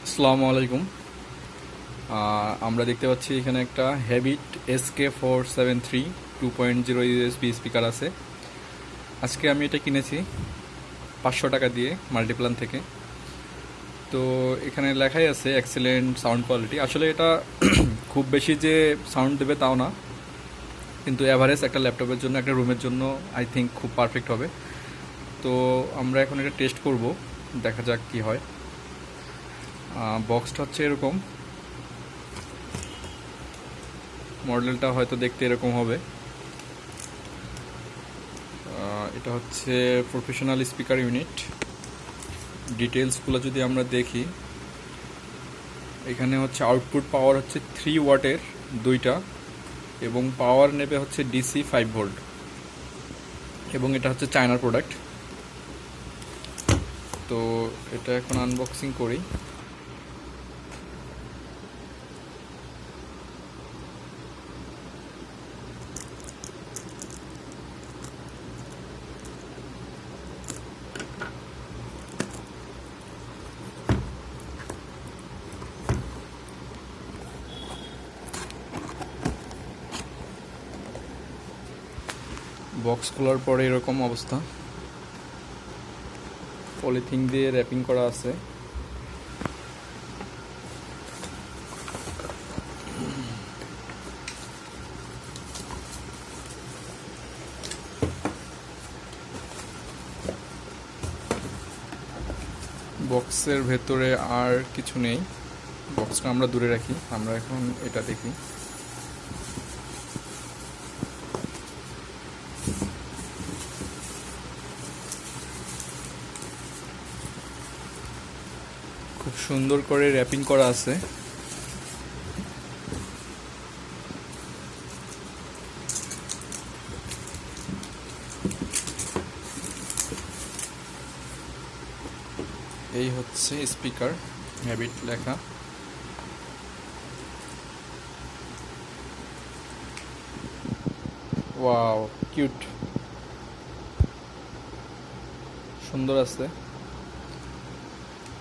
আসসালামু আলাইকুম। আমরা দেখতে পাচ্ছি এখানে একটা হ্যাবিট SK473 2.0 ইউএসবি স্পিকার আছে। আজকে আমি এটা কিনেছি 500 টাকা দিয়ে মাল্টিপ্লান থেকে। তো এখানে লেখাই আছে এক্সেলেন্ট সাউন্ড কোয়ালিটি। আসলে এটা খুব বেশি যে সাউন্ড দেবে তাও না, কিন্তু অ্যাভারেজ একটা ল্যাপটপের জন্য, একটা রুমের জন্য আই থিঙ্ক খুব পারফেক্ট হবে। তো আমরা এখন এটা টেস্ট করব, দেখা যাক কি হয়। বক্সটা হচ্ছে এরকম, মডেলটা হয়তো দেখতে এরকম হবে। এটা হচ্ছে প্রফেশনাল স্পিকার ইউনিট। ডিটেলসগুলো যদি আমরা দেখি, এখানে হচ্ছে আউটপুট পাওয়ার হচ্ছে 3 ওয়াটের দুইটা, এবং পাওয়ার নেবে হচ্ছে ডিসি 5 ভোল্ট, এবং এটা হচ্ছে চায়নার প্রোডাক্ট। তো এটা এখন আনবক্সিং করি। বক্স খোলার পরে এরকম অবস্থা, পলিথিন দিয়ে র্যাপিং করা আছে। বক্সের ভেতরে আর কিছু নেই, বক্সটা আমরা দূরে রাখি। আমরা এখন এটা দেখি। খুব সুন্দর করে র্যাপিং করা আছে। এই হচ্ছে স্পিকার, হ্যাবিট লেখা। ওয়াও, কিউট, সুন্দর আছে।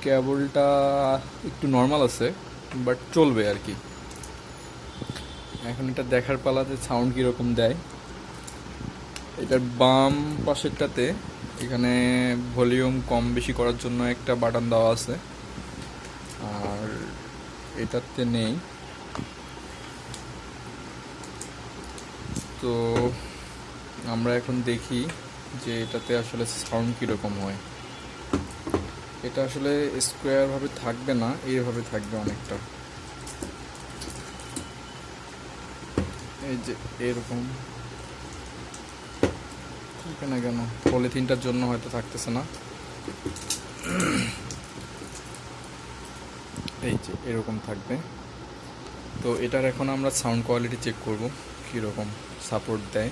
কেবলটা একটু নর্মাল আছে, বাট চলবে আর কি। এখন এটা দেখার পালা যে সাউন্ড কীরকম দেয়। এটার বাম পাশেরটাতে এখানে ভলিউম কম বেশি করার জন্য একটা বাটন দেওয়া আছে, আর এটাতে নেই। তো আমরা এখন দেখি যে এটাতে আসলে সাউন্ড কীরকম হয়। এটা আসলে স্কোয়ারভাবে থাকবে না, এইভাবে থাকবে অনেকটা, এই যে এরকম। থাকে না কেন, পলিথিনটার জন্য হয়তো থাকতেছে না। এই যে এরকম থাকবে। তো এটার এখন আমরা সাউন্ড কোয়ালিটি চেক করব কীরকম সাপোর্ট দেয়।